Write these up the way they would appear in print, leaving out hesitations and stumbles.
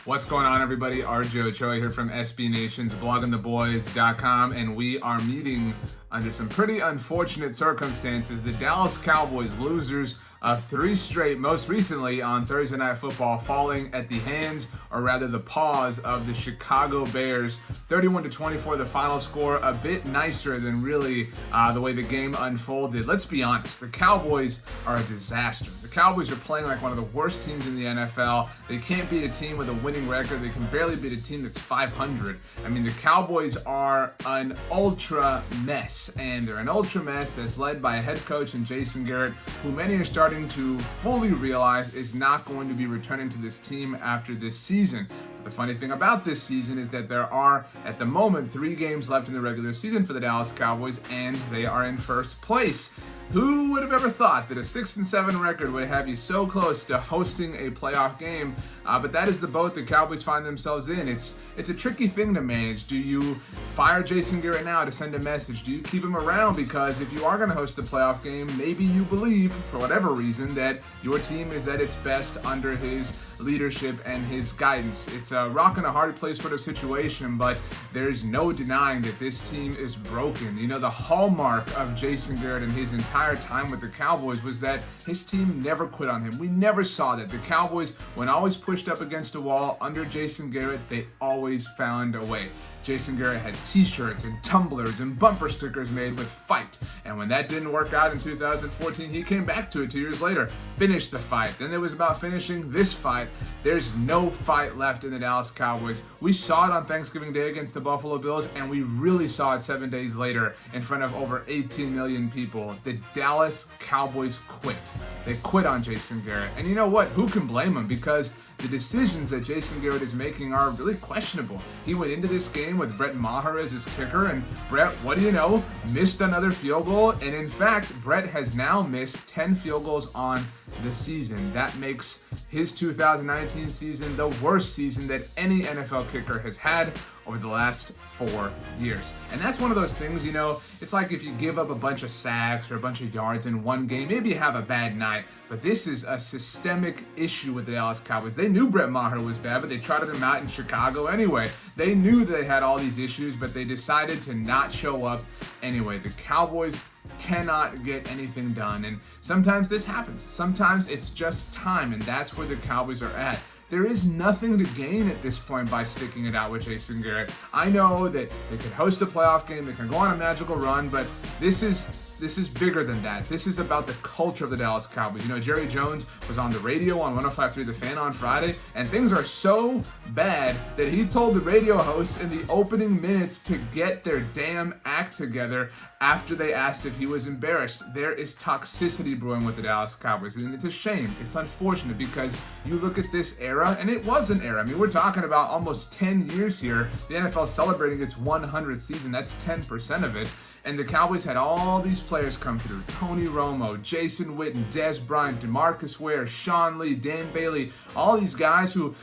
What's going on, everybody? RJ Ochoa here from SB Nation's bloggingtheboys.com, and we are meeting under some pretty unfortunate circumstances. The Dallas Cowboys, losers of 3 straight, most recently on Thursday Night Football, falling at the hands, or rather the paws, of the Chicago Bears. 31-24, the final score, a bit nicer than really the way the game unfolded. Let's be honest, the Cowboys are a disaster. The Cowboys are playing like one of the worst teams in the NFL. They can't beat a team with a winning record. They can barely beat a team that's 500. I mean, the Cowboys are an ultra mess, and they're an ultra mess that's led by a head coach in Jason Garrett, who many are starting to fully realize is not going to be returning to this team after this season. The funny thing about this season is that there are, at the moment, 3 games left in the regular season for the Dallas Cowboys, and they are in first place. Who would have ever thought that a 6-7 record would have you so close to hosting a playoff game? But that is the boat the Cowboys find themselves in. It's a tricky thing to manage. Do you fire Jason Garrett now to send a message? Do you keep him around because if you are going to host a playoff game, maybe you believe, for whatever reason, that your team is at its best under his leadership and his guidance? It's a rock and a hard place sort of situation, but there's no denying that this team is broken. You know, the hallmark of Jason Garrett and his entire time with the Cowboys was that his team never quit on him. We never saw that. The Cowboys, when always pushed up against a wall under Jason Garrett, they always found a way. Jason Garrett had t-shirts and tumblers and bumper stickers made with "Fight." And when that didn't work out in 2014, he came back to it 2 years later, finished the fight. Then it was about finishing this fight. There's no fight left in the Dallas Cowboys. We saw it on Thanksgiving Day against the Buffalo Bills, and we really saw it 7 days later in front of over 18 million people. The Dallas Cowboys quit. They quit on Jason Garrett. And you know what? Who can blame them? Because the decisions that Jason Garrett is making are really questionable. He went into this game with Brett Maher as his kicker, and Brett, what do you know, missed another field goal. And in fact, Brett has now missed 10 field goals on the season. That makes his 2019 season the worst season that any NFL kicker has had over the last 4 years. And that's one of those things, you know, it's like if you give up a bunch of sacks or a bunch of yards in one game, maybe you have a bad night. But this is a systemic issue with the Dallas Cowboys. They knew Brett Maher was bad, but they trotted him out in Chicago anyway. They knew they had all these issues, but they decided to not show up anyway. The Cowboys cannot get anything done, and sometimes this happens. Sometimes it's just time, and that's where the Cowboys are at. There is nothing to gain at this point by sticking it out with Jason Garrett. I know that they could host a playoff game, they can go on a magical run, but this is bigger than that. This is about the culture of the Dallas Cowboys. You know, Jerry Jones was on the radio on 105.3 The Fan on Friday, and things are so bad that he told the radio hosts in the opening minutes to get their damn act together after they asked if he was embarrassed. There is toxicity brewing with the Dallas Cowboys, and it's a shame. It's unfortunate because you look at this era, and it was an era. I mean, we're talking about almost 10 years here. The NFL celebrating its 100th season. That's 10% of it. And the Cowboys had all these players come through. Tony Romo, Jason Witten, Des Bryant, DeMarcus Ware, Sean Lee, Dan Bailey, all these guys who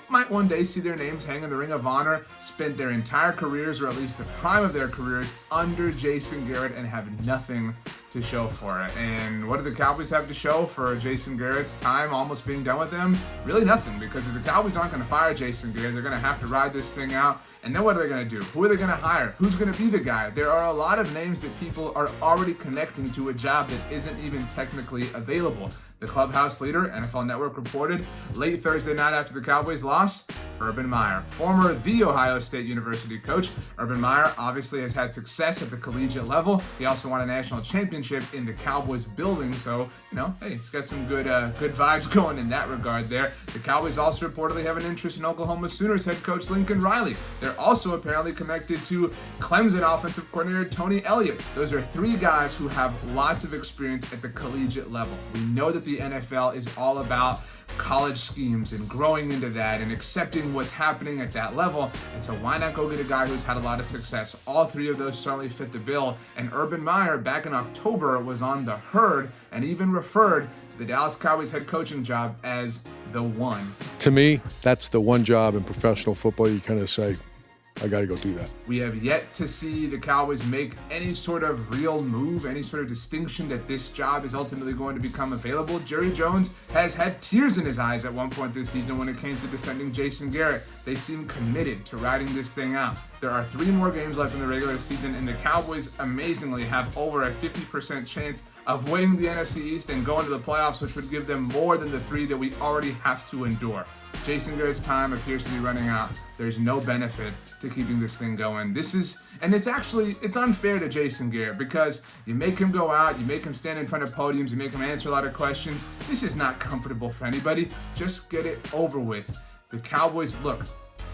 might one day see their names hang in the Ring of Honor, spent their entire careers, or at least the prime of their careers, under Jason Garrett and have nothing to show for it. And what do the Cowboys have to show for Jason Garrett's time almost being done with them? Really nothing, because if the Cowboys aren't going to fire Jason Garrett, they're going to have to ride this thing out. And then what are they going to do? Who are they going to hire? Who's going to be the guy? There are a lot of names that people are already connecting to a job that isn't even technically available. The clubhouse leader, NFL Network reported late Thursday night after the Cowboys loss, Urban Meyer. Former The Ohio State University coach, Urban Meyer obviously has had success at the collegiate level. He also won a national championship in the Cowboys building, so, you know, hey, he's got some good vibes going in that regard there. The Cowboys also reportedly have an interest in Oklahoma Sooners head coach Lincoln Riley. They're also apparently connected to Clemson offensive coordinator Tony Elliott. Those are 3 guys who have lots of experience at the collegiate level. We know that the NFL is all about college schemes and growing into that and accepting what's happening at that level. And so why not go get a guy who's had a lot of success? All 3 of those certainly fit the bill. And Urban Meyer back in October was on the herd and even referred to the Dallas Cowboys head coaching job as the one. To me, that's the one job in professional football you kind of say, I got to go do that. We have yet to see the Cowboys make any sort of real move, any sort of distinction that this job is ultimately going to become available. Jerry Jones has had tears in his eyes at one point this season when it came to defending Jason Garrett. They seem committed to riding this thing out. There are 3 more games left in the regular season, and the Cowboys amazingly have over a 50% chance of winning the NFC East and going to the playoffs, which would give them more than the 3 that we already have to endure. Jason Garrett's time appears to be running out. There's no benefit to keeping this thing going. It's unfair to Jason Garrett because you make him go out, you make him stand in front of podiums, you make him answer a lot of questions. This is not comfortable for anybody. Just get it over with. The Cowboys, look,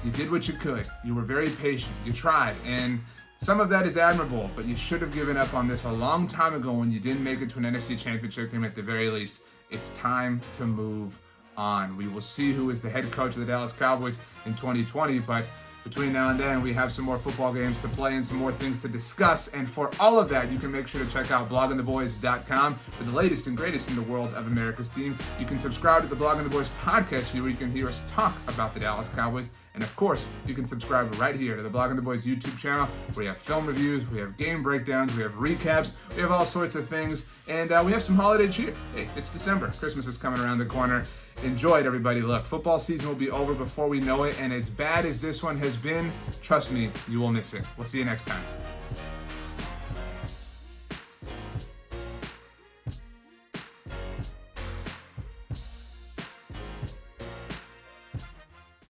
you did what you could. You were very patient. You tried, and some of that is admirable, but you should have given up on this a long time ago when you didn't make it to an NFC Championship game at the very least. It's time to move on. We will see who is the head coach of the Dallas Cowboys in 2020, but between now and then, we have some more football games to play and some more things to discuss. And for all of that, you can make sure to check out bloggingtheboys.com for the latest and greatest in the world of America's team. You can subscribe to the Blogging the Boys podcast feed where you can hear us talk about the Dallas Cowboys. And of course, you can subscribe right here to the Blogging the Boys YouTube channel where we have film reviews, we have game breakdowns, we have recaps, we have all sorts of things, and we have some holiday cheer. Hey, it's December. Christmas is coming around the corner. Enjoy it, everybody. Look, football season will be over before we know it, and as bad as this one has been, trust me, you will miss it. We'll see you next time.